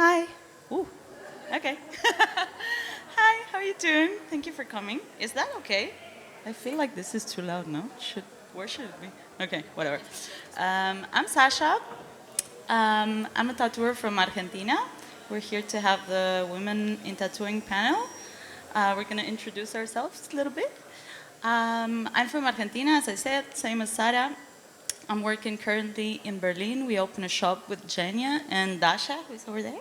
Hi. Ooh, okay. Hi, how are you doing? Thank you for coming. Is that okay? I feel like this is too loud, no? Where should it be? Okay, whatever. I'm Sasha. I'm a tattooer from Argentina. We're here to have the Women in Tattooing panel. We're going to introduce ourselves a little bit. I'm from Argentina, as I said, same as Sara. I'm working currently in Berlin. We open a shop with Genia and Dasha, who's over there.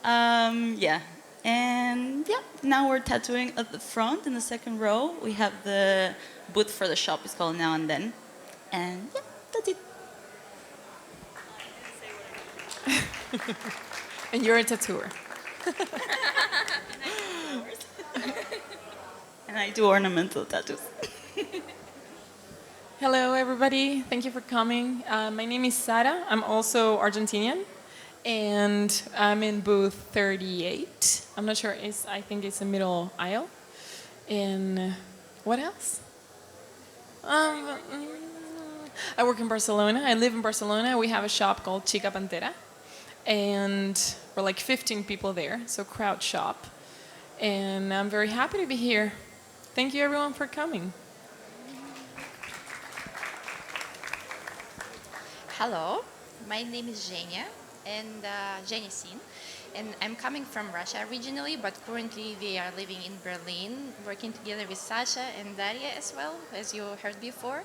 Yeah. And yeah, now we're tattooing at the front in the second row. We have the booth for the shop. It's called Now and Then. And yeah, that's it. And you're a tattooer. And I do ornamental tattoos. Hello, everybody. Thank you for coming. My name is Sara. I'm also Argentinian, and I'm in booth 38. I'm not sure. I think it's a middle aisle. And what else? I work in Barcelona. I live in Barcelona. We have a shop called Chica Pantera, and we're like 15 people there, so crowd shop. And I'm very happy to be here. Thank you, everyone, for coming. Hello, my name is Genia and Genia Sin, and I'm coming from Russia originally, but currently we are living in Berlin, working together with Sasha and Daria as well, as you heard before.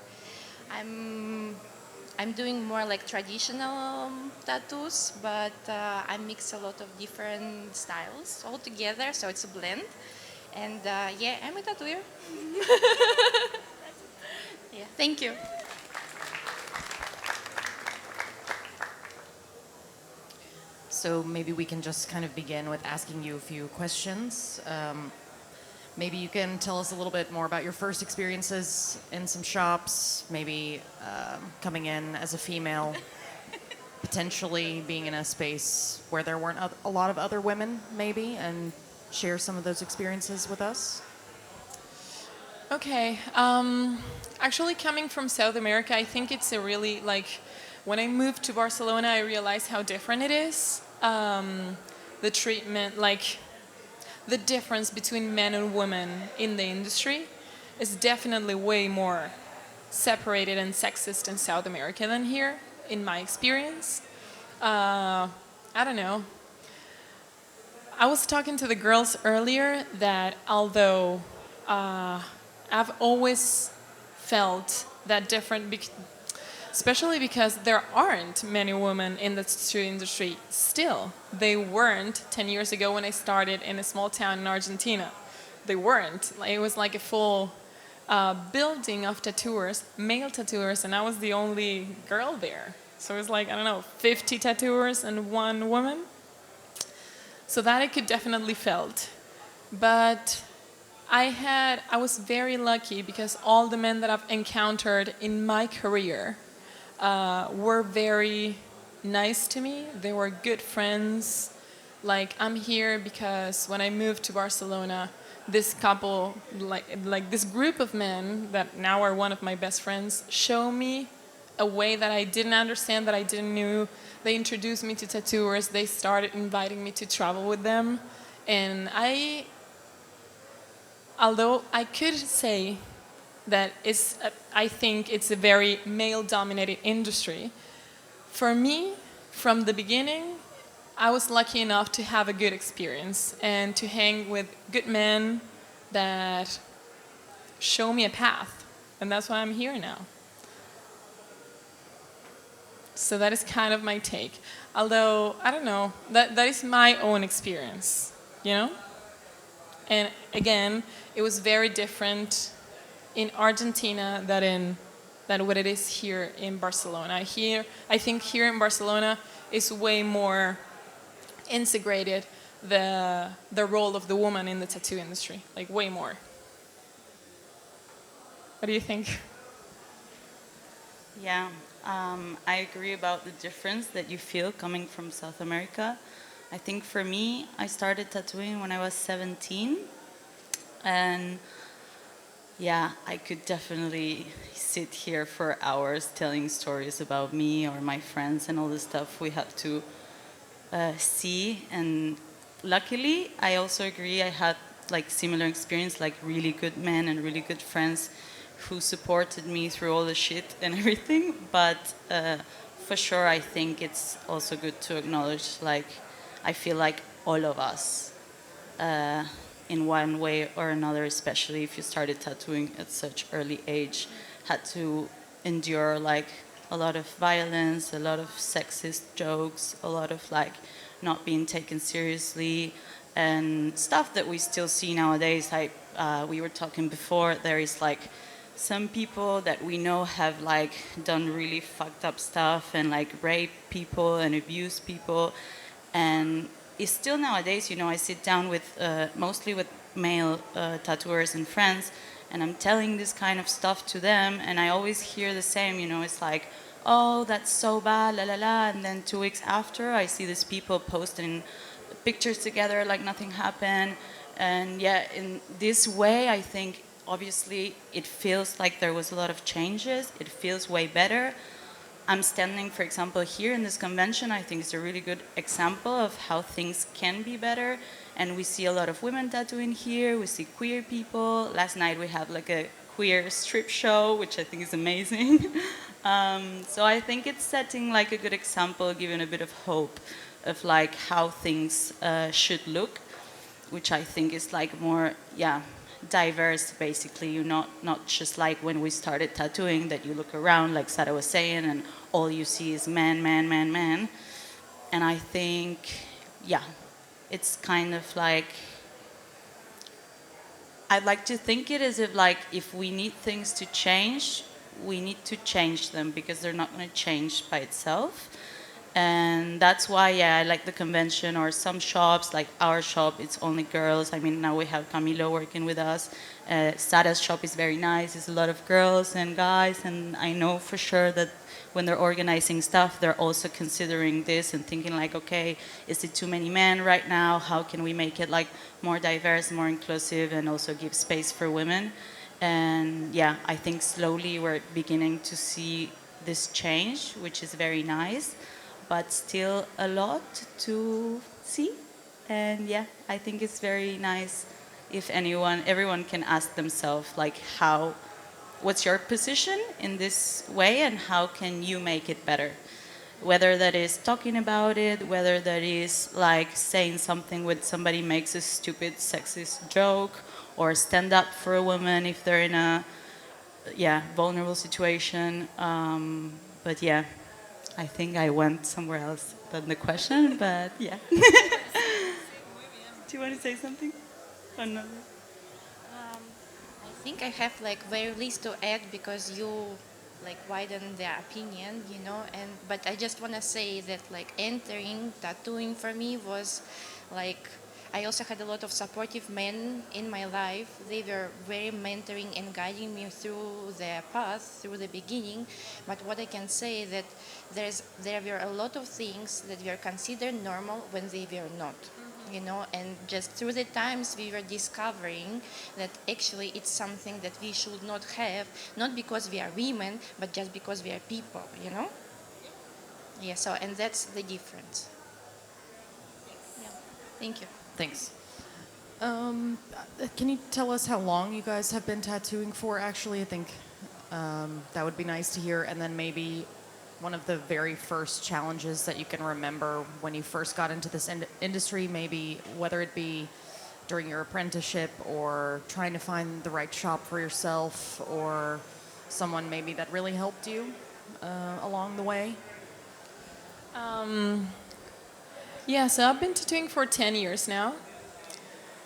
I'm I'm doing more like traditional tattoos, but I mix a lot of different styles all together, so it's a blend. And yeah, I'm a tattooer. Yeah, thank you. So maybe we can just kind of begin with asking you a few questions. Maybe you can tell us a little bit more about your first experiences in some shops, maybe coming in as a female, potentially being in a space where there weren't a lot of other women, maybe, and share some of those experiences with us. Okay. Actually, coming from South America, I think it's a really like when I moved to Barcelona, I realized how different it is. The treatment, like the difference between men and women in the industry, is definitely way more separated and sexist in South America than here, in my experience. I don't know. I was talking to the girls earlier that although I've always felt that different, especially because there aren't many women in the tattoo industry still. They weren't 10 years ago when I started in a small town in Argentina. They weren't. It was like a full building of tattooers, male tattooers, and I was the only girl there. So it was like, I don't know, 50 tattooers and one woman. So that I could definitely felt. But I was very lucky because all the men that I've encountered in my career were very nice to me. They were good friends. Like, I'm here because when I moved to Barcelona, this couple, like this group of men that now are one of my best friends, show me a way that I didn't understand, that I didn't know. They introduced me to tattooers. They started inviting me to travel with them. And although I could say that I think it's a very male-dominated industry, for me, from the beginning, I was lucky enough to have a good experience and to hang with good men that show me a path. And that's why I'm here now. So that is kind of my take. Although, I don't know, that is my own experience, you know? And again, it was very different in Argentina than what it is here in Barcelona. I think here in Barcelona is way more integrated the role of the woman in the tattoo industry, like way more. What do you think? Yeah, I agree about the difference that you feel coming from South America. I think for me, I started tattooing when I was 17. And yeah, I could definitely sit here for hours telling stories about me or my friends and all the stuff we had to see. And luckily, I also agree, I had like similar experience, like really good men and really good friends who supported me through all the shit and everything. But for sure, I think it's also good to acknowledge, like, I feel like all of us, in one way or another, especially if you started tattooing at such early age, had to endure like a lot of violence, a lot of sexist jokes, a lot of like not being taken seriously, and stuff that we still see nowadays. Like we were talking before, there is like some people that we know have like done really fucked up stuff and like rape people and abuse people, and it's still nowadays, you know, I sit down with mostly with male tattooers and friends, and I'm telling this kind of stuff to them, and I always hear the same, you know, it's like, oh, that's so bad, la la la, and then 2 weeks after, I see these people posting pictures together like nothing happened, and yeah, in this way, I think obviously it feels like there was a lot of changes. It feels way better. I'm standing, for example, here in this convention. I think it's a really good example of how things can be better. And we see a lot of women tattooing here. We see queer people. Last night we had like a queer strip show, which I think is amazing. So I think it's setting like a good example, giving a bit of hope of like how things should look, which I think is like more, yeah, diverse. Basically, you're not just like when we started tattooing that you look around, like Sara was saying, and all you see is man, man, man, man. And I think, yeah, it's kind of like, I'd like to think it as if like if we need things to change, we need to change them because they're not going to change by itself. And that's why, yeah, I like the convention, or some shops, like our shop, it's only girls. I mean, now we have Camilo working with us. Sara's shop is very nice. It's a lot of girls and guys, and I know for sure that when they're organizing stuff, they're also considering this and thinking like, okay, is it too many men right now? How can we make it like more diverse, more inclusive, and also give space for women? And yeah, I think slowly we're beginning to see this change, which is very nice, but still a lot to see. And yeah, I think it's very nice if everyone can ask themselves like what's your position in this way and how can you make it better? Whether that is talking about it, whether that is like saying something when somebody makes a stupid sexist joke, or stand up for a woman if they're in a vulnerable situation. But yeah, I think I went somewhere else than the question, but yeah. Do you want to say something? Or no? I think I have like very least to add because you like widen the opinion, you know. And but I just want to say that like entering tattooing for me was like I also had a lot of supportive men in my life. They were very mentoring and guiding me through the path, through the beginning. But what I can say that there were a lot of things that were considered normal when they were not. You know, and just through the times we were discovering that actually it's something that we should not have, not because we are women, but just because we are people, you know? Yeah, so, and that's the difference. Yeah. Thank you. Thanks. Can you tell us how long you guys have been tattooing for, actually? I think that would be nice to hear. And then maybe one of the very first challenges that you can remember when you first got into this industry, maybe whether it be during your apprenticeship or trying to find the right shop for yourself, or someone maybe that really helped you along the way? Yeah, so I've been tattooing for 10 years now.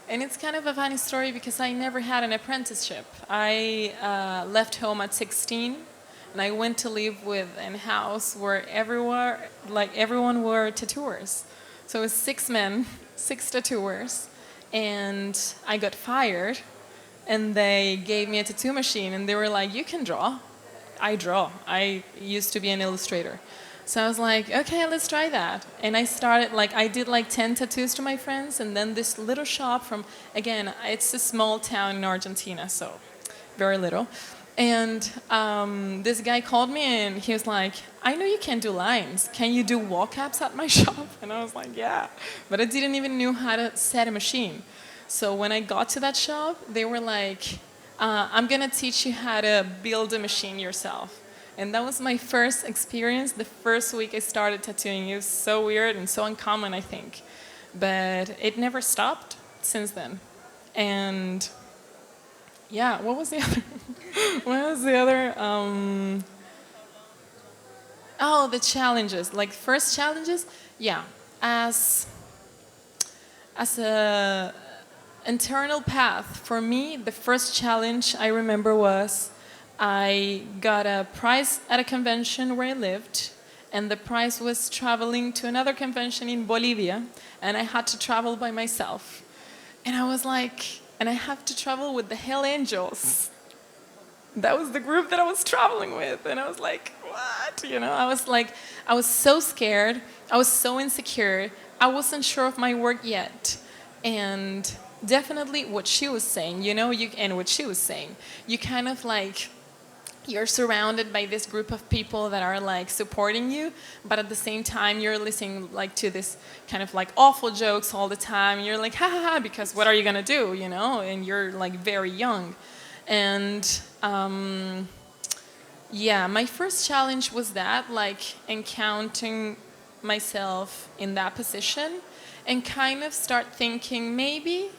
And it's kind of a funny story because I never had an apprenticeship. I left home at 16 and I went to live with a house where everyone were tattooers. So it was 6 men, 6 tattooers, and I got fired and they gave me a tattoo machine and they were like, you can draw. I draw. I used to be an illustrator. So I was like, okay, let's try that. And I started, I did 10 tattoos to my friends, and then this little shop from, again, it's a small town in Argentina, so very little. And this guy called me and he was like, I know you can't do lines. Can you do walk-ups at my shop? And I was like, yeah. But I didn't even know how to set a machine. So when I got to that shop, they were like, I'm going to teach you how to build a machine yourself. And that was my first experience. The first week I started tattooing. It was so weird and so uncommon, I think. But it never stopped since then. And yeah, what was the other? What was the other? Oh, the challenges. Like first challenges, yeah. As a internal path for me, the first challenge I remember was I got a prize at a convention where I lived, and the prize was traveling to another convention in Bolivia, and I had to travel by myself. And I was like, and I have to travel with the Hell Angels. That was the group that I was traveling with. And I was like, what? You know, I was like, I was so scared. I was so insecure. I wasn't sure of my work yet. And definitely what she was saying, you know, and what she was saying, you kind of like, you're surrounded by this group of people that are like supporting you, but at the same time you're listening like to this kind of like awful jokes all the time. You're like, ha ha ha, because what are you gonna do, you know? And you're like very young. And yeah, my first challenge was that, like encountering myself in that position and kind of start thinking maybe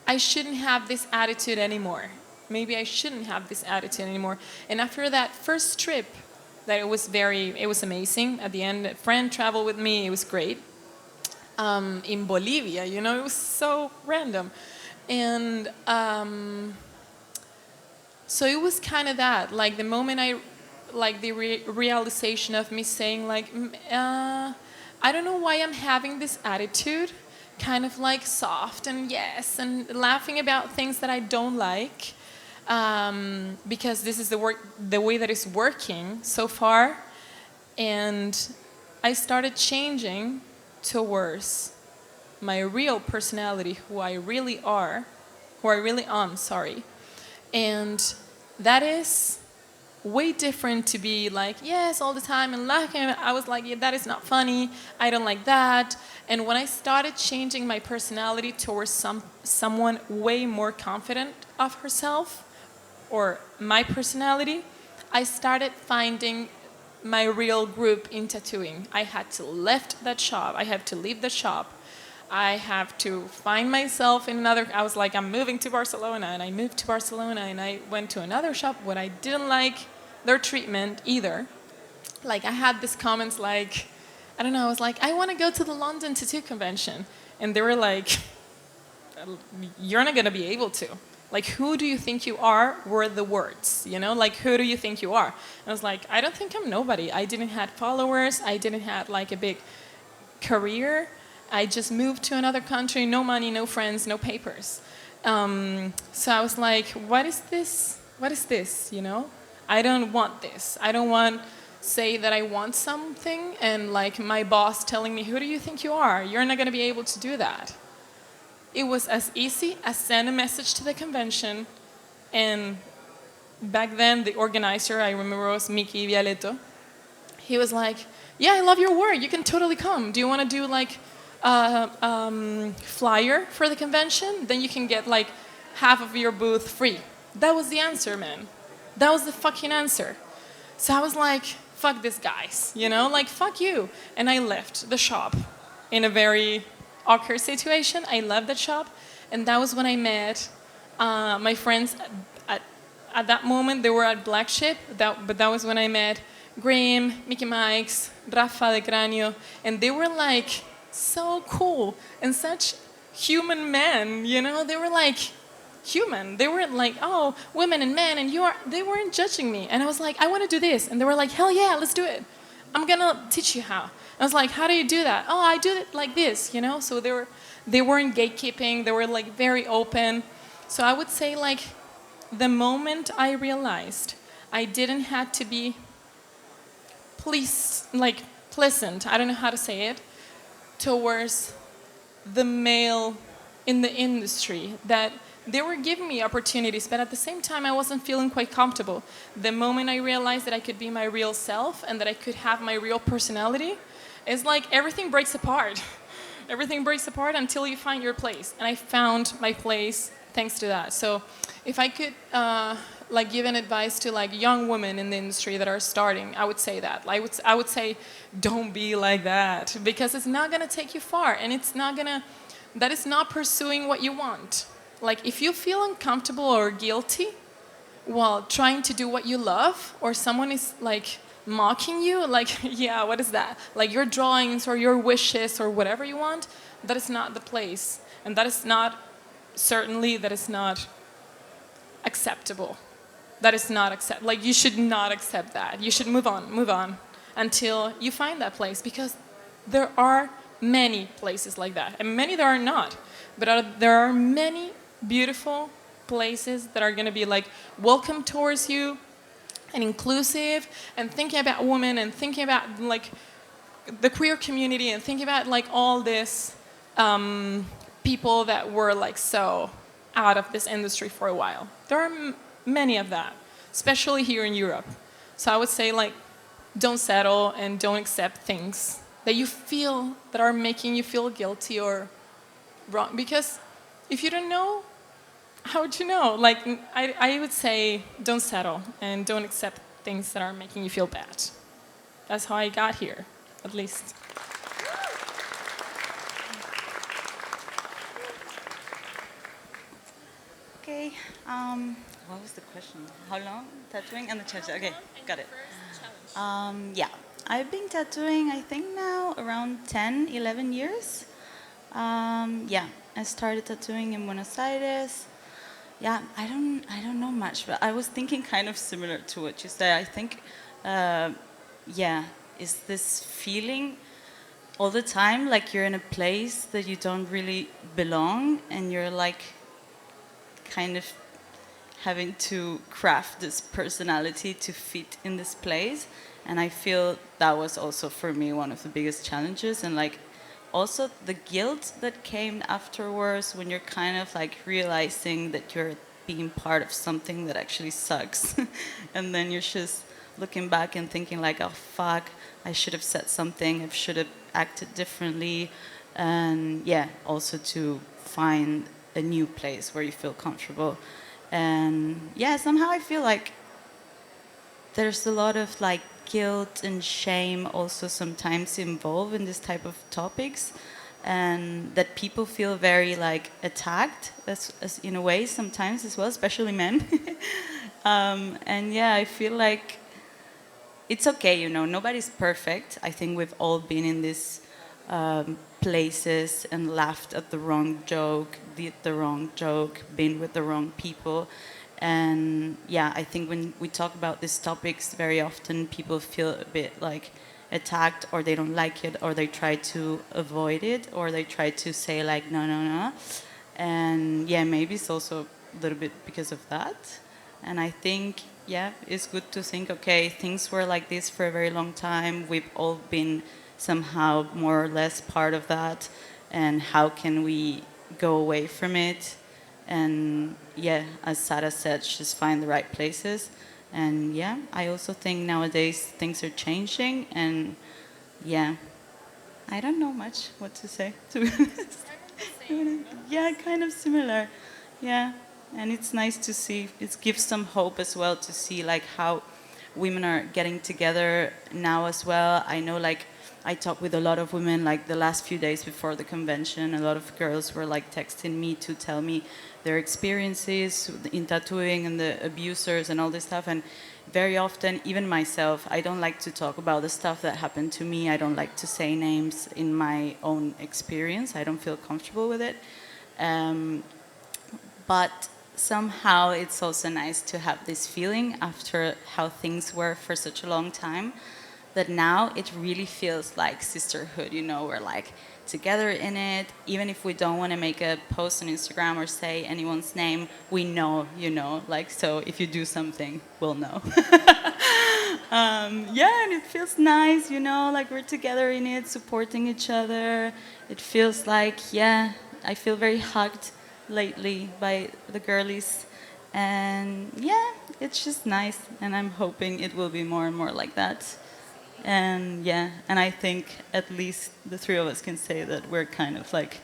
I shouldn't have this attitude anymore. Maybe I shouldn't have this attitude anymore. And after that first trip, that it was amazing. At the end, a friend traveled with me. It was great. In Bolivia, you know, it was so random. And so it was kind of that, like the moment like the realization of me saying like, I don't know why I'm having this attitude, kind of like soft and yes, and laughing about things that I don't like. Because this is the way that it's working so far, and I started changing towards my real personality, who I really am, sorry, and that is way different to be like yes all the time and laughing. I was like, yeah, that is not funny. I don't like that. And when I started changing my personality towards someone way more confident of herself, or my personality, I started finding my real group in tattooing. I had to left that shop. I have to leave the shop. I have to find myself in another. I was like, I'm moving to Barcelona, and I moved to Barcelona, and I went to another shop. What I didn't like their treatment either. Like I had these comments like, I don't know. I was like, I want to go to the London Tattoo Convention, and they were like, you're not gonna be able to. Like, who do you think you are were the words, you know? Like, who do you think you are? And I was like, I don't think I'm nobody. I didn't have followers. I didn't have, like, a big career. I just moved to another country, no money, no friends, no papers. So I was like, what is this? What is this, you know? I don't want this. I don't want say that I want something and, like, my boss telling me, who do you think you are? You're not going to be able to do that. It was as easy as send a message to the convention, and back then the organizer, I remember, was Miki Vialetto. He was like, yeah, I love your work, you can totally come. Do you want to do like a flyer for the convention? Then you can get like half of your booth free. That was the answer, man. That was the fucking answer. So I was like, fuck these guys, you know, like fuck you. And I left the shop in a very awkward situation. I left that shop, and that was when I met my friends. At that moment, they were at Black Ship, but that was when I met Grim, Mickey Mike's, Rafa de Cranio, and they were like so cool and such human men, you know? They were like human. They weren't like, oh, women and men, and they weren't judging me. And I was like, I want to do this. And they were like, hell yeah, let's do it. I'm going to teach you how. I was like, how do you do that? Oh, I do it like this, you know? So they weren't gatekeeping. They were like very open. So I would say like the moment I realized I didn't have to be pleasant, I don't know how to say it, towards the male in the industry that they were giving me opportunities, but at the same time, I wasn't feeling quite comfortable. The moment I realized that I could be my real self and that I could have my real personality, it's like everything breaks apart. Everything breaks apart until you find your place. And I found my place thanks to that. So if I could like give an advice to like young women in the industry that are starting, I would say that. I would say, don't be like that, because it's not gonna take you far, and that is not pursuing what you want. Like if you feel uncomfortable or guilty while trying to do what you love, or someone is like mocking you, like, yeah, what is that? Like your drawings or your wishes or whatever you want, that is not the place. And that is not, certainly, that is not acceptable. That is not like you should not accept that. You should move on until you find that place, because there are many places like that, and many there are not. But there are many beautiful places that are going to be like welcome towards you and inclusive, and thinking about women, and thinking about like the queer community, and thinking about like all this people that were like so out of this industry for a while. There are many of that, especially here in Europe. So I would say, like, don't settle and don't accept things that you feel that are making you feel guilty or wrong. Because if you don't know, how would you know? Like, I would say don't settle and don't accept things that are making you feel bad. That's how I got here, at least. Okay. What was the question? How long tattooing and the challenge? Okay, got it. Yeah, I've been tattooing, I think now around 10, 11 years. Yeah, I started tattooing in Buenos Aires. Yeah, I don't know much, but I was thinking kind of similar to what you said. I think, yeah, is this feeling all the time like you're in a place that you don't really belong, and you're like kind of having to craft this personality to fit in this place. And I feel that was also for me one of the biggest challenges, and like also the guilt that came afterwards when you're kind of like realizing that you're being part of something that actually sucks. And then you're just looking back and thinking like, oh fuck, I should have said something, I should have acted differently. And yeah, also to find a new place where you feel comfortable. And yeah, somehow I feel like there's a lot of like guilt and shame also sometimes involved in this type of topics, and that people feel very like attacked as in a way sometimes as well, especially men. And yeah, I feel like it's okay, you know, nobody's perfect. I think we've all been in these places and laughed at the wrong joke, did the wrong joke, been with the wrong people. And yeah, I think when we talk about these topics, very often people feel a bit like attacked, or they don't like it, or they try to avoid it, or they try to say like, no, no, no. And yeah, maybe it's also a little bit because of that. And I think, yeah, it's good to think, okay, things were like this for a very long time. We've all been somehow more or less part of that. And how can we go away from it? And yeah, as Sara said, just find the right places. And yeah, I also think nowadays things are changing. And yeah, I don't know much what to say, to be honest. Yeah, kind of similar. Yeah, and it's nice to see. It gives some hope as well to see like how women are getting together now as well. I know like I talked with a lot of women like the last few days before the convention. A lot of girls were like texting me to tell me their experiences in tattooing and the abusers and all this stuff. And very often, even myself, I don't like to talk about the stuff that happened to me. I don't like to say names in my own experience. I don't feel comfortable with it. But somehow it's also nice to have this feeling after how things were for such a long time, that now it really feels like sisterhood, you know, we're like together in it. Even if we don't want to make a post on Instagram or say anyone's name, we know, you know, like, so if you do something, we'll know. Yeah, and it feels nice, you know, like we're together in it, supporting each other. It feels like, yeah, I feel very hugged lately by the girlies. And yeah, it's just nice. And I'm hoping it will be more and more like that. And yeah, and I think at least the three of us can say that we're kind of like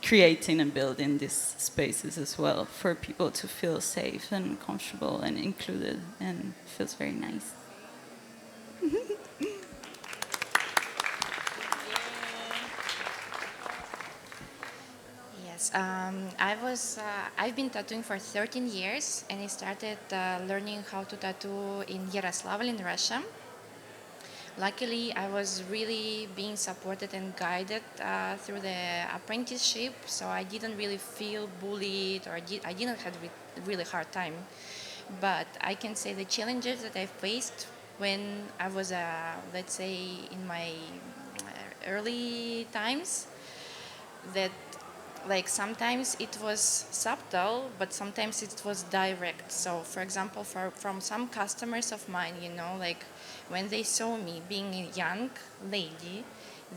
creating and building these spaces as well for people to feel safe and comfortable and included, and feels very nice. Yes, I've been tattooing for 13 years, and I started learning how to tattoo in Yaroslavl in Russia. Luckily, I was really being supported and guided through the apprenticeship, so I didn't really feel bullied, or I didn't have a really hard time. But I can say the challenges that I faced when I was, let's say, in my early times, that like sometimes it was subtle, but sometimes it was direct. So for example, from some customers of mine, like when they saw me being a young lady,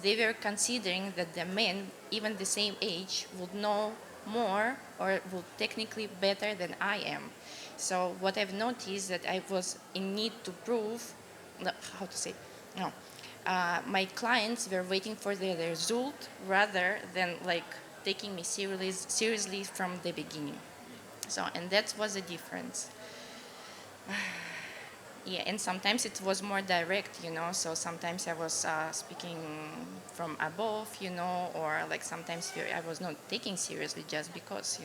they were considering that the men even the same age would know more or would technically better than I am. So what I've noticed that I was in need to prove, no, how to say, no, my clients were waiting for the result rather than like taking me seriously from the beginning. So, and that was the difference. Yeah, and sometimes it was more direct, so sometimes I was speaking from above, or like sometimes I was not taking seriously just because.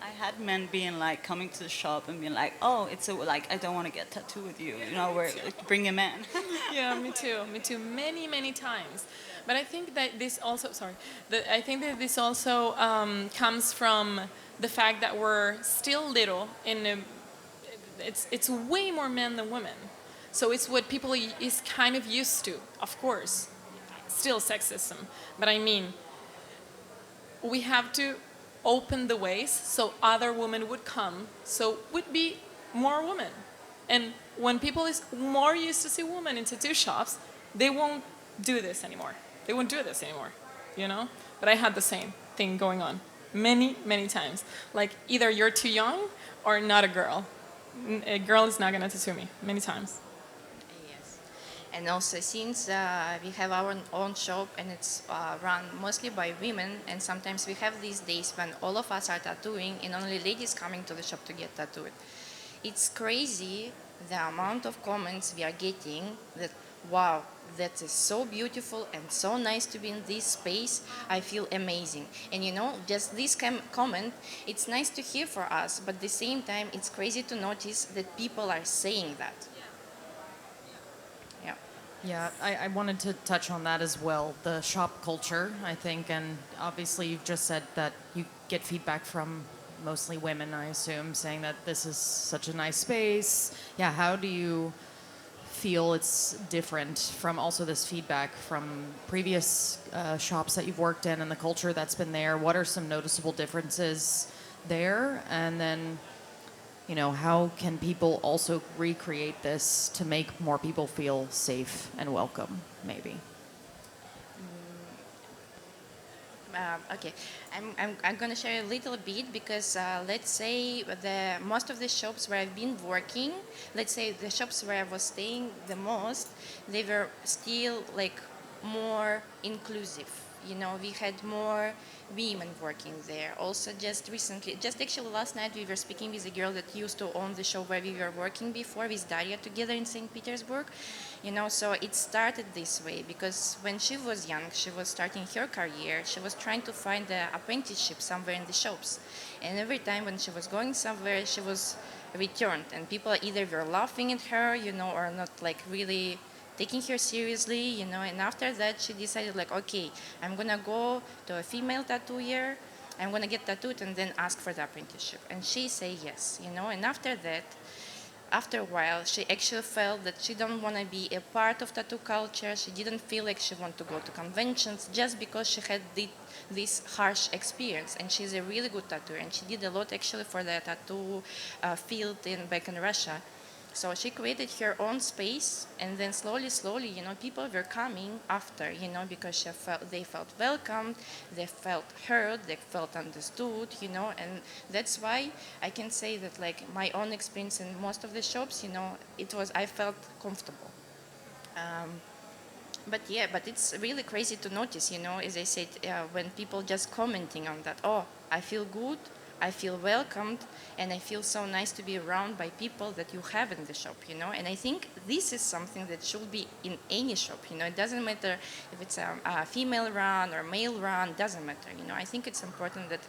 I had men being like coming to the shop and being like, "Oh, it's a like I don't want to get tattooed with you. We're like, bring a man." Yeah, me too. Me too. Many, many times. But I think that this also, sorry, I think that this also comes from the fact that we're still little. It's way more men than women. So it's what people is kind of used to, of course. Still sexism. But I mean, we have to open the ways so other women would come, so would be more women. And when people is more used to see women in tattoo shops, they won't do this anymore. They won't do this anymore. But I had the same thing going on many, many times. Like either you're too young or not a girl. A girl is not gonna tattoo me many times. Yes. And also, since we have our own shop and it's run mostly by women, and sometimes we have these days when all of us are tattooing and only ladies coming to the shop to get tattooed. It's crazy the amount of comments we are getting that, wow, that is so beautiful and so nice to be in this space. I feel amazing. And just this comment, it's nice to hear for us, but at the same time, it's crazy to notice that people are saying that. Yeah. Yeah, I wanted to touch on that as well. The shop culture, I think, and obviously you've just said that you get feedback from mostly women, I assume, saying that this is such a nice space. Yeah, how do you feel it's different from also this feedback from previous shops that you've worked in and the culture that's been there? What are some noticeable differences there? And then how can people also recreate this to make more people feel safe and welcome, maybe? Okay, I'm going to share a little bit because let's say most of the shops where I've been working, let's say the shops where I was staying the most, they were still like more inclusive. We had more women working there. Also, just recently, just actually last night, we were speaking with a girl that used to own the shop where we were working before with Daria together in St. Petersburg. So it started this way because when she was young, she was starting her career. She was trying to find an apprenticeship somewhere in the shops, and every time when she was going somewhere, she was returned, and people either were laughing at her, or not like really taking her seriously. And after that, she decided like, okay, I'm gonna go to a female tattooer, I'm gonna get tattooed, and then ask for the apprenticeship. And she say yes. And after that, after a while, she actually felt that she don't want to be a part of tattoo culture. She didn't feel like she wanted to go to conventions just because she had this harsh experience. And she's a really good tattooer, and she did a lot actually for the tattoo field back in Russia. So she created her own space, and then slowly, slowly, people were coming after, because they felt welcomed, they felt heard, they felt understood, and that's why I can say that, like, my own experience in most of the shops, I felt comfortable. But yeah, but it's really crazy to notice, as I said, when people just commenting on that, oh, I feel good, I feel welcomed, and I feel so nice to be around by people that you have in the shop, And I think this is something that should be in any shop, It doesn't matter if it's a female run or male run, doesn't matter, I think it's important that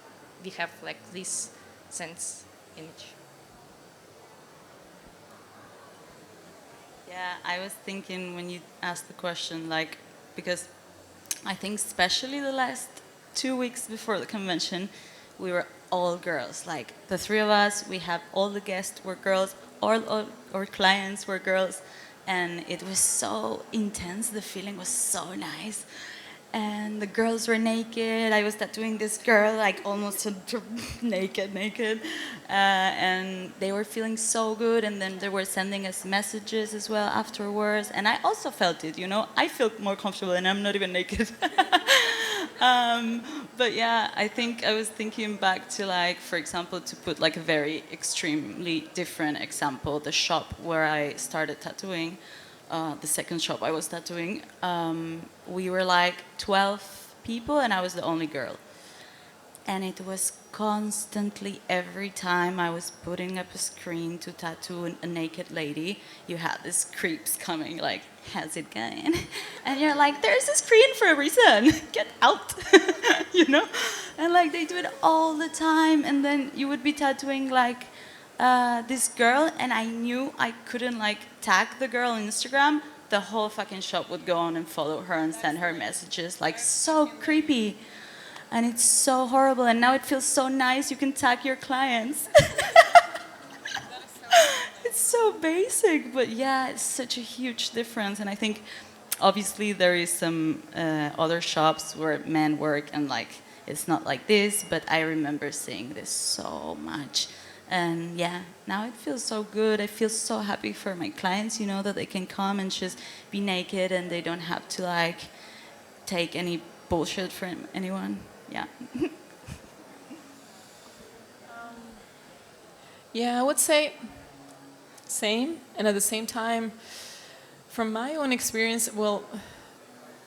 we have like this sense image. Yeah, I was thinking when you asked the question, like, because I think especially the last 2 weeks before the convention, we were all girls. Like the three of us, we have all the guests were girls, all our clients were girls, and it was so intense. The feeling was so nice. And the girls were naked. I was tattooing this girl, like almost naked. And they were feeling so good. And then they were sending us messages as well afterwards. And I also felt it, I feel more comfortable and I'm not even naked. But yeah, I think I was thinking back to, like, for example, to put like a very extremely different example, the shop where I started tattooing. The second shop I was tattooing, we were like 12 people and I was the only girl. And it was constantly, every time I was putting up a screen to tattoo a naked lady, you had these creeps coming like, how's it going? And you're like, there's a screen for a reason, get out, And like they do it all the time. And then you would be tattooing like this girl, and I knew I couldn't like tag the girl on Instagram. The whole fucking shop would go on and follow her and send her messages, like so creepy. And it's so horrible, and now it feels so nice. You can tag your clients. It's so basic, but yeah, it's such a huge difference. And I think obviously there is some other shops where men work and like it's not like this, but I remember seeing this so much. And yeah, now it feels so good. I feel so happy for my clients, that they can come and just be naked and they don't have to like take any bullshit from anyone. Yeah. Yeah, I would say same. And at the same time, from my own experience, well,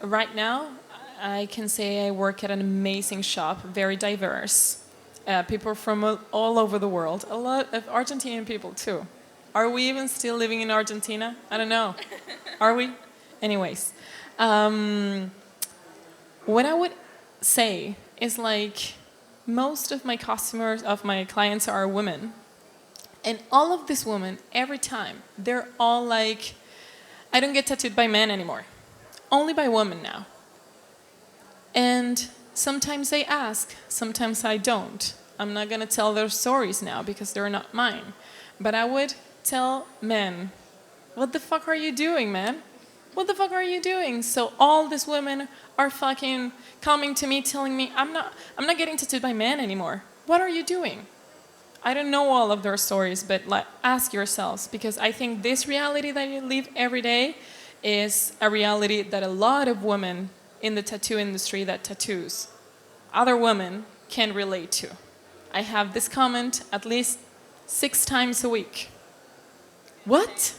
right now, I can say I work at an amazing shop, very diverse. People from all over the world, a lot of Argentinian people too. Are we even still living in Argentina? I don't know. Are we? Anyways, what I would say is like most of my customers, of my clients are women. And all of these women, every time, they're all like, I don't get tattooed by men anymore. Only by women now. And sometimes they ask, sometimes I don't. I'm not going to tell their stories now because they're not mine. But I would tell men, what the fuck are you doing, man? What the fuck are you doing? So all these women are fucking coming to me telling me, I'm not getting tattooed by men anymore. What are you doing? I don't know all of their stories, but like, ask yourselves, because I think this reality that you live every day is a reality that a lot of women in the tattoo industry that tattoos other women can relate to. I have this comment at least 6 times a week. What?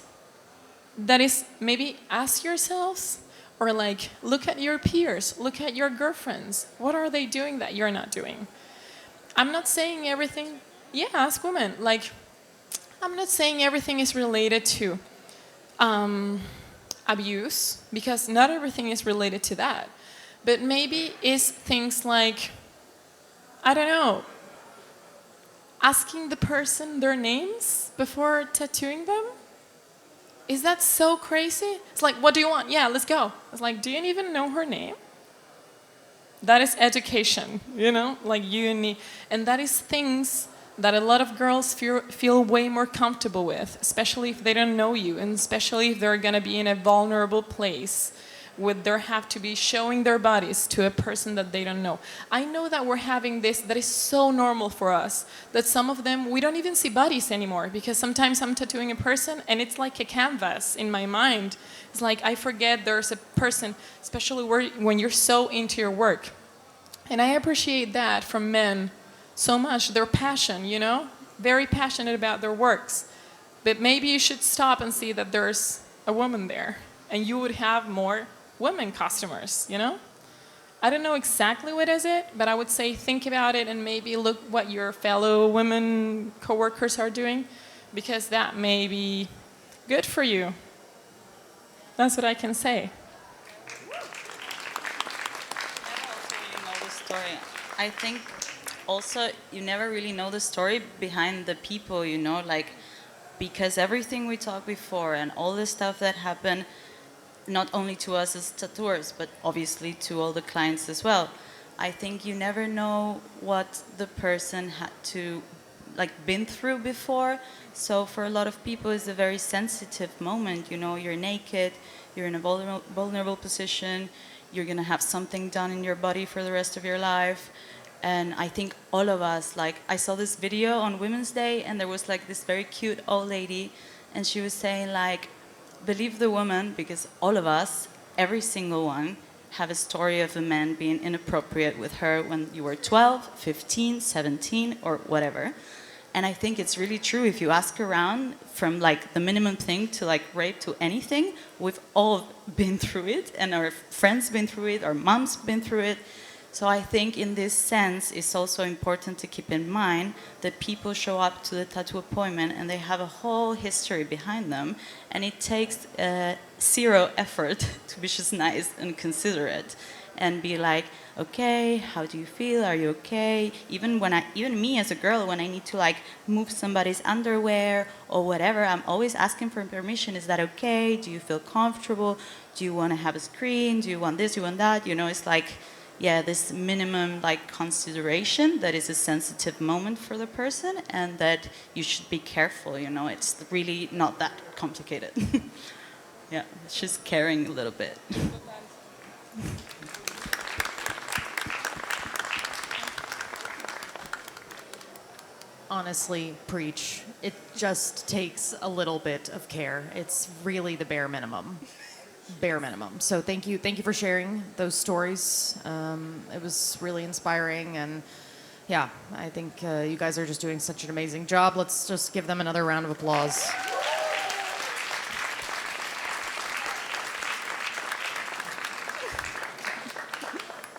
That is, maybe ask yourselves, or like look at your peers, look at your girlfriends. What are they doing that you're not doing? I'm not saying everything, yeah, ask women. Like, I'm not saying everything is related to abuse, because not everything is related to that. But maybe it's things like, I don't know, asking the person their names before tattooing them? Is that so crazy? It's like, what do you want? Yeah, let's go. It's like, do you even know her name? That is education, like you need, and that is things that a lot of girls feel way more comfortable with, especially if they don't know you, and especially if they're gonna be in a vulnerable place would there have to be showing their bodies to a person that they don't know? I know that we're having this that is so normal for us that some of them, we don't even see bodies anymore, because sometimes I'm tattooing a person and it's like a canvas in my mind. It's like I forget there's a person, especially when you're so into your work. And I appreciate that from men so much, their passion, you know? Very passionate about their works. But maybe you should stop and see that there's a woman there, and you would have more women customers, you know? I don't know exactly what is it, but I would say think about it and maybe look what your fellow women coworkers are doing, because that may be good for you. That's what I can say. You know the story. I think also you never really know the story behind the people, you know, like, because everything we talked before and all the stuff that happened, not only to us as tattooers, but obviously to all the clients as well. I think you never know what the person had to, like, been through before. So for a lot of people, it's a very sensitive moment. You know, you're naked, you're in a vulnerable position, you're gonna have something done in your body for the rest of your life. And I think all of us, like, I saw this video on Women's Day, and there was like this very cute old lady, and she was saying, like, believe the woman, because all of us, every single one, have a story of a man being inappropriate with her when you were 12, 15, 17, or whatever. And I think it's really true. If you ask around, from like the minimum thing to like rape to anything, we've all been through it, and our friends been through it, our moms been through it. So I think in this sense, it's also important to keep in mind that people show up to the tattoo appointment and they have a whole history behind them, and it takes zero effort to be just nice and considerate and be like, okay, how do you feel? Are you okay? Even me as a girl, when I need to like move somebody's underwear or whatever, I'm always asking for permission. Is that okay? Do you feel comfortable? Do you want to have a screen? Do you want this? Do you want that? You know, it's like, yeah, this minimum like consideration that is a sensitive moment for the person, and that you should be careful, you know, it's really not that complicated. Yeah, it's just caring a little bit. Honestly, preach. It just takes a little bit of care. It's really the bare minimum. Bare minimum. So thank you for sharing those stories. It was really inspiring, and yeah, I think you guys are just doing such an amazing job. Let's just give them another round of applause.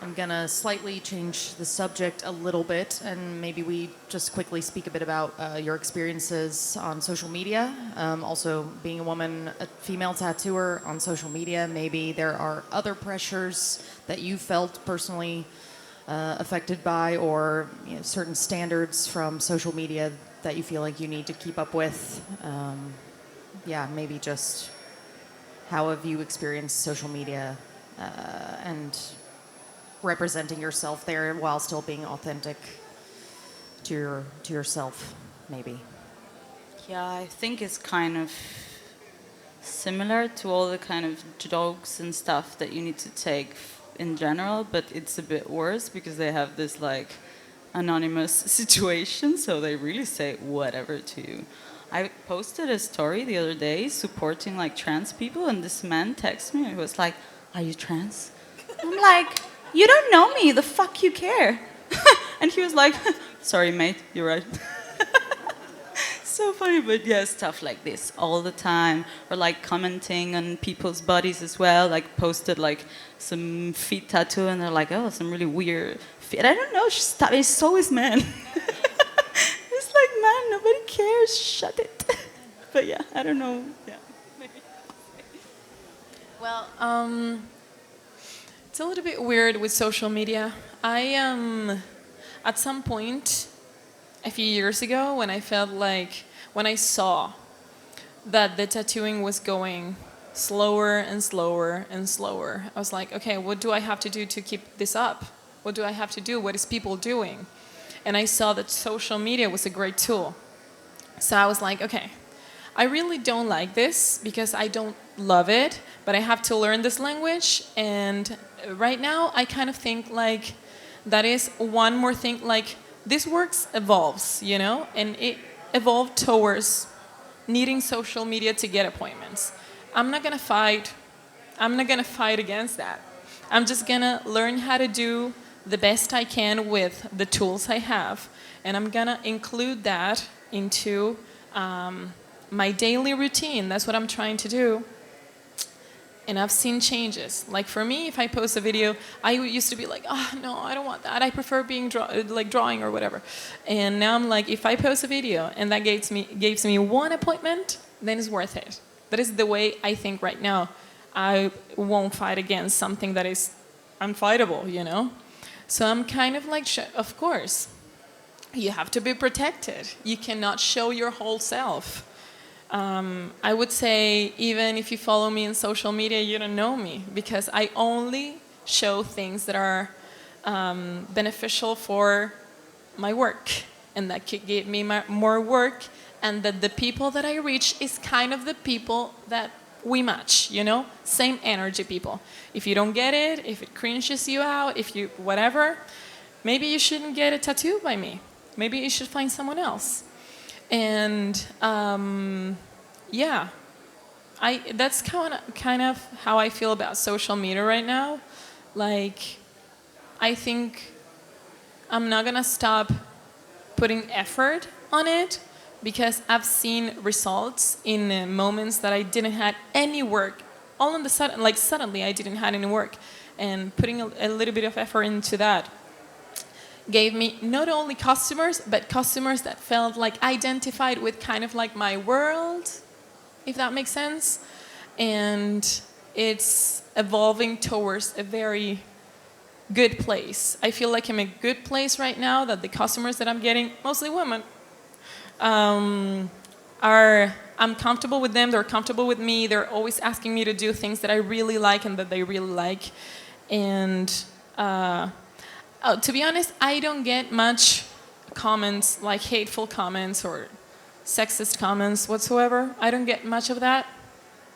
I'm gonna slightly change the subject a little bit, and maybe we just quickly speak a bit about your experiences on social media. Also, being a woman, a female tattooer on social media, maybe there are other pressures that you felt personally affected by, or you know, certain standards from social media that you feel like you need to keep up with. Yeah, maybe just how have you experienced social media and representing yourself there while still being authentic to yourself, maybe. Yeah, I think it's kind of similar to all the kind of jokes and stuff that you need to take in general, but it's a bit worse because they have this like anonymous situation, so they really say whatever to you. I posted a story the other day supporting like trans people, and this man texted me and he was like, "Are you trans?" I'm like, "You don't know me, the fuck you care?" And he was like, "Sorry mate, you're right." So funny, but yeah, stuff like this all the time, or like commenting on people's bodies as well. Like posted like some feet tattoo, and they're like, "Oh, some really weird feet." I don't know. It's so is man. It's like, man, nobody cares. Shut it. But yeah, I don't know. Yeah. Maybe. Well, it's a little bit weird with social media. At some point, a few years ago, when I saw that the tattooing was going slower and slower and slower, I was like, okay, what do I have to do to keep this up? What do I have to do? What is people doing? And I saw that social media was a great tool. So I was like, okay, I really don't like this because I don't love it, but I have to learn this language. And right now, I kind of think like that is one more thing. Like this works evolves, you know, and it evolved towards needing social media to get appointments. I'm not gonna fight. I'm not gonna fight against that. I'm just gonna learn how to do the best I can with the tools I have, and I'm gonna include that into my daily routine. That's what I'm trying to do. And I've seen changes. Like for me, if I post a video, I used to be like, oh no, I don't want that. I prefer being like drawing or whatever. And now I'm like, if I post a video and that gives me one appointment, then it's worth it. That is the way I think right now. I won't fight against something that is unfightable, you know? So I'm kind of like, of course, you have to be protected. You cannot show your whole self. I would say even if you follow me in social media, you don't know me because I only show things that are beneficial for my work and that could give me more work, and that the people that I reach is kind of the people that we match, you know? Same energy people. If you don't get it, if it cringes you out, if you whatever, maybe you shouldn't get a tattoo by me. Maybe you should find someone else. And yeah, that's kind of how I feel about social media right now. Like, I think I'm not gonna stop putting effort on it because I've seen results in moments that I didn't have any work. All of a sudden, like suddenly, I didn't have any work, and putting a little bit of effort into that gave me not only customers, but customers that felt like identified with kind of like my world, if that makes sense. And it's evolving towards a very good place. I feel like I'm in a good place right now, that the customers that I'm getting, mostly women, I'm comfortable with them, they're comfortable with me, they're always asking me to do things that I really like and that they really like. And to be honest, I don't get much comments, like hateful comments or sexist comments whatsoever. I don't get much of that.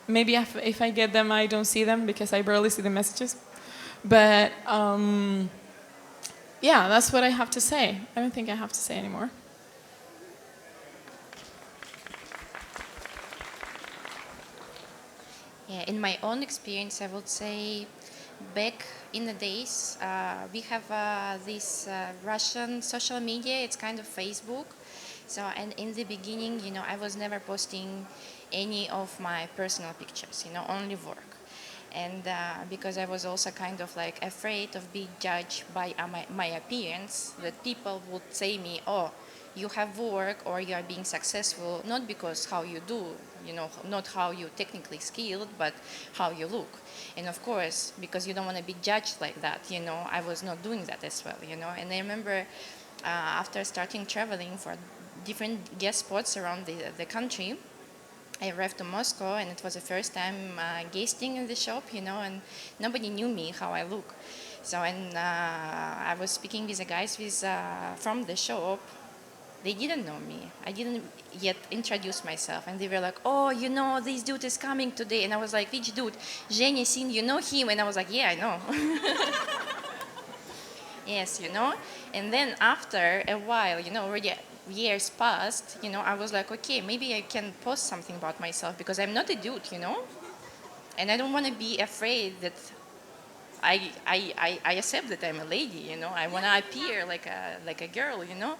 Maybe if I get them, I don't see them because I barely see the messages. But yeah, that's what I have to say. I don't think I have to say anymore. Yeah, in my own experience, I would say back in the days, we have this Russian social media. It's kind of Facebook. So, and in the beginning, you know, I was never posting any of my personal pictures, you know, only work. And because I was also kind of like afraid of being judged by my appearance, that people would say me, oh, you have work or you are being successful, not because how you do, you know, not how you technically skilled, but how you look. And of course, because you don't want to be judged like that, you know, I was not doing that as well, you know. And I remember after starting traveling for different guest spots around the country, I arrived to Moscow, and it was the first time guesting in the shop, you know, and nobody knew me, how I look. So, and I was speaking with the guys from the shop. They didn't know me. I didn't yet introduce myself. And they were like, oh, you know, this dude is coming today. And I was like, which dude? Genia Sin, you know him? And I was like, yeah, I know. Yes, you know. And then after a while, you know, already years passed, you know, I was like, okay, maybe I can post something about myself because I'm not a dude, you know. And I don't want to be afraid that I accept that I'm a lady, you know. I want to appear like a girl, you know.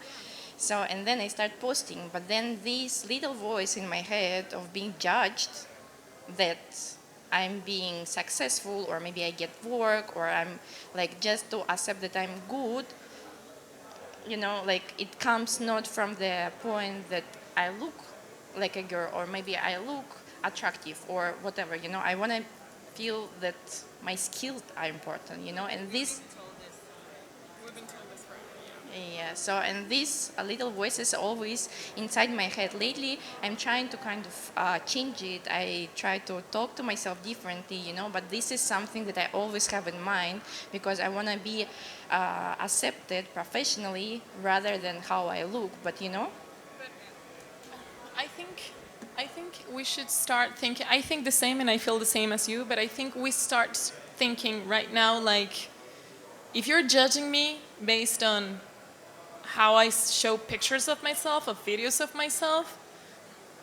So, and then I start posting, but then this little voice in my head of being judged that I'm being successful, or maybe I get work, or I'm like just to accept that I'm good, you know, like it comes not from the point that I look like a girl, or maybe I look attractive or whatever, you know. I want to feel that my skills are important, you know, and this. Yeah, so and these little voices always inside my head. Lately, I'm trying to kind of change it. I try to talk to myself differently, you know, but this is something that I always have in mind because I want to be accepted professionally rather than how I look, but you know? I think we should start thinking. I think the same, and I feel the same as you. But I think we start thinking right now, like, if you're judging me based on how I show pictures of myself, of videos of myself,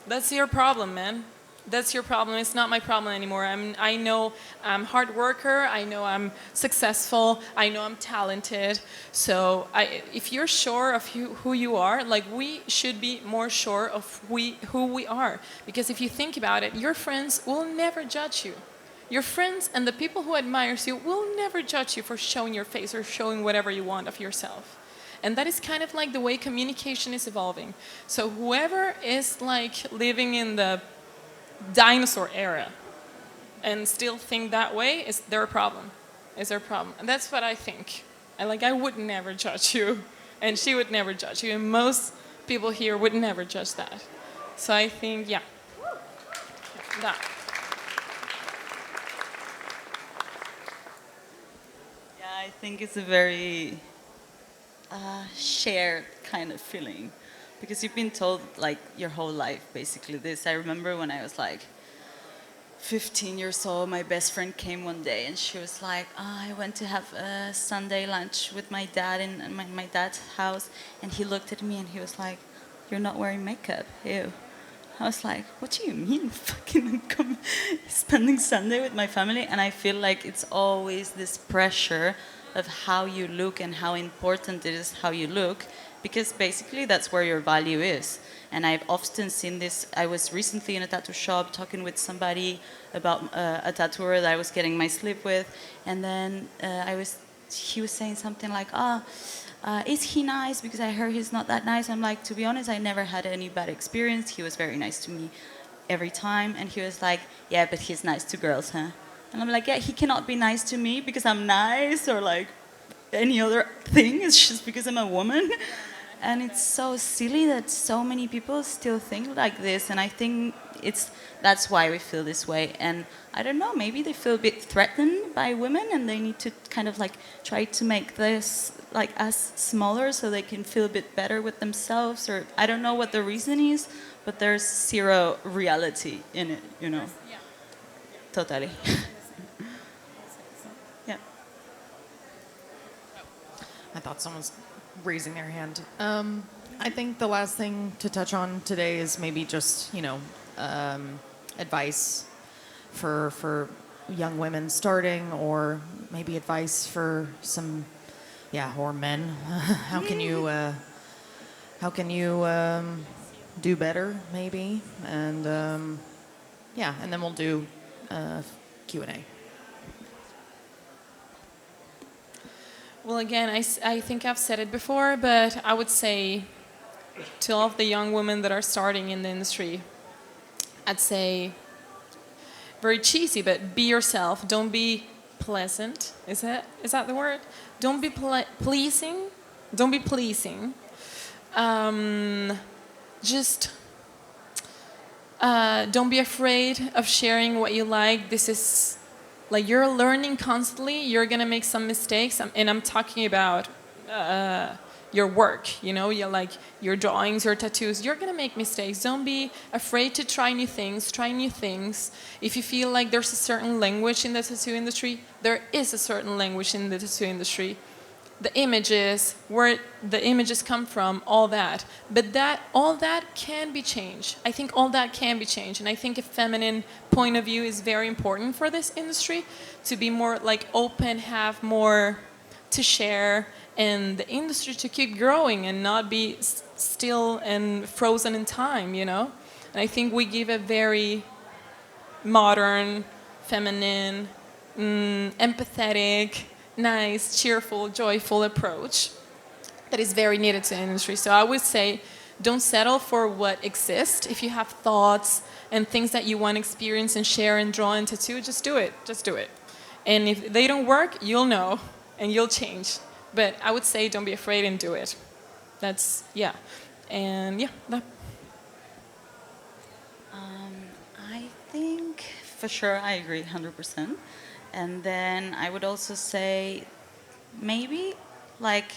that's your problem, man. That's your problem. It's not my problem anymore. I know I'm a hard worker. I know I'm successful. I know I'm talented. So if you're sure of who you are, like, we should be more sure of who we are. Because if you think about it, your friends will never judge you. Your friends and the people who admires you will never judge you for showing your face or showing whatever you want of yourself. And that is kind of like the way communication is evolving. So whoever is like living in the dinosaur era and still think that way is their problem. Is their problem. And that's what I think. I would never judge you, and she would never judge you, and most people here would never judge that. So I think, yeah, that. Yeah, I think it's a very shared kind of feeling, because you've been told like your whole life basically this. I remember when I was like 15 years old, my best friend came one day and she was like, I went to have a Sunday lunch with my dad in my dad's house, and he looked at me and he was like, you're not wearing makeup, ew. I was like, what do you mean, fucking spending Sunday with my family? And I feel like it's always this pressure of how you look and how important it is how you look, because basically that's where your value is. And I've often seen this. I was recently in a tattoo shop talking with somebody about a tattooer that I was getting my slip with, and then he was saying something like, is he nice? Because I heard he's not that nice. I'm like, to be honest, I never had any bad experience. He was very nice to me every time. And he was like, yeah, but he's nice to girls, huh? And I'm like, yeah, he cannot be nice to me because I'm nice or like any other thing. It's just because I'm a woman. And it's so silly that so many people still think like this. And I think that's why we feel this way. And I don't know, maybe they feel a bit threatened by women and they need to kind of like try to make this like us smaller so they can feel a bit better with themselves. Or I don't know what the reason is, but there's zero reality in it, you know. Yeah. Totally. Yeah. I thought someone's raising their hand. I think the last thing to touch on today is maybe just, advice for young women starting, or maybe advice for some, or men. How can you do better, maybe? And and then we'll do Q&A. Well, again, I think I've said it before, but I would say to all of the young women that are starting in the industry, I'd say, very cheesy, but be yourself. Don't be pleasant. Is that the word? Don't be pleasing. Don't be pleasing. Just don't be afraid of sharing what you like. This is like, you're learning constantly. You're gonna make some mistakes, and I'm talking about your work. You're like your drawings, your tattoos. You're gonna make mistakes. Don't be afraid to try new things. Try new things. If you feel like there's a certain language in the tattoo industry, there is a certain language in the tattoo industry. The images, where the images come from, all that. But all that can be changed. I think all that can be changed. And I think a feminine point of view is very important for this industry, to be more like open, have more to share, and the industry to keep growing and not be still and frozen in time, And I think we give a very modern, feminine, empathetic, nice, cheerful, joyful approach that is very needed to the industry. So I would say, don't settle for what exists. If you have thoughts and things that you want to experience and share and draw and tattoo, just do it. Just do it. And if they don't work, you'll know and you'll change. But I would say, don't be afraid and do it. That's, yeah. And yeah, that. I think for sure I agree 100%. And then I would also say, maybe, like,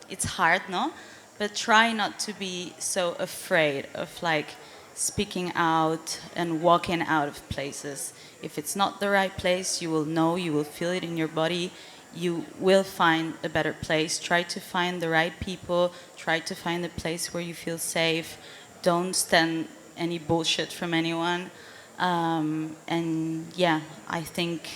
it's hard, no? But try not to be so afraid of, like, speaking out and walking out of places. If it's not the right place, you will know, you will feel it in your body. You will find a better place. Try to find the right people. Try to find a place where you feel safe. Don't stand any bullshit from anyone. And yeah, I think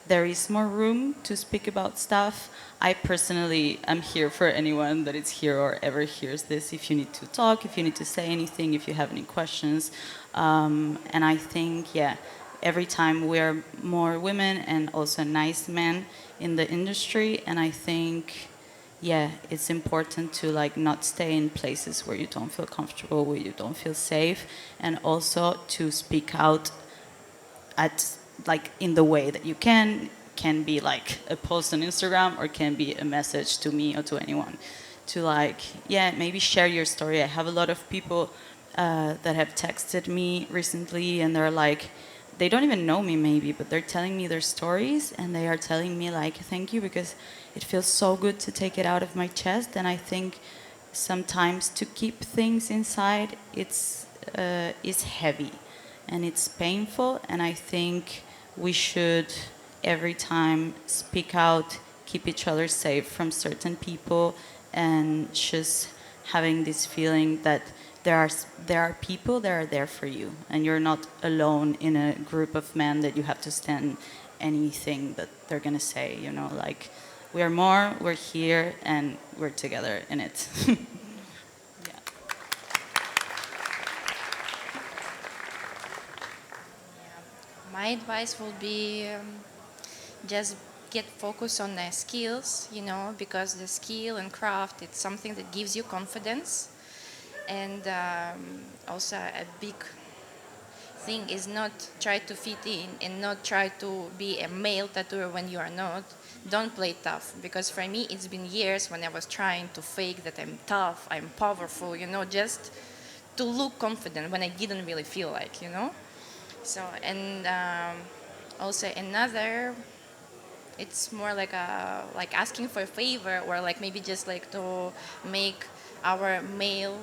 there is more room to speak about stuff. I personally am here for anyone that is here or ever hears this. If you need to talk, if you need to say anything, if you have any questions. And I think, yeah, every time we're more women and also nice men in the industry, and I think, yeah, it's important to like not stay in places where you don't feel comfortable, where you don't feel safe, and also to speak out at like in the way that you can be like a post on Instagram or can be a message to me or to anyone to like, yeah, maybe share your story. I have a lot of people that have texted me recently and they're like, they don't even know me maybe, but they're telling me their stories and they are telling me like, thank you, because it feels so good to take it out of my chest. And I think sometimes to keep things inside, it's is heavy and it's painful. And I think we should every time speak out, keep each other safe from certain people, and just having this feeling that there are people that are there for you, and you're not alone in a group of men that you have to stand anything that they're gonna say. You know, like we are more, we're here, and we're together in it. Yeah. My advice will be just get focused on the skills, because the skill and craft, it's something that gives you confidence. And also a big thing is not try to fit in and not try to be a male tattooer when you are not. Don't play tough, because for me it's been years when I was trying to fake that I'm tough, I'm powerful, just to look confident when I didn't really feel like. So, and also another, it's more like asking for a favor, or like maybe just like to make our male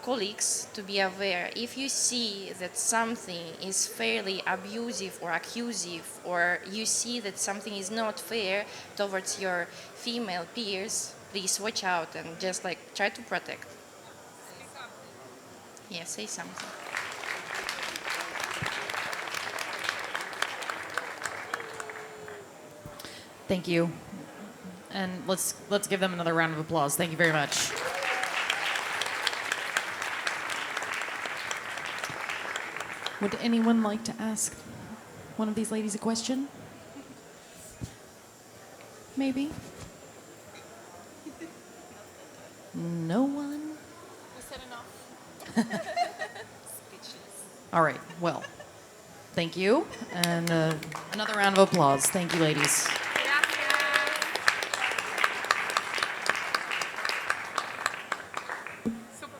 colleagues to be aware. If you see that something is fairly abusive or accusive, or you see that something is not fair towards your female peers, please watch out and just like try to protect. Yeah, say something. Thank you. And let's give them another round of applause. Thank you very much. Would anyone like to ask one of these ladies a question? Maybe? No one? I said enough. All right, well, thank you. And another round of applause. Thank you, ladies.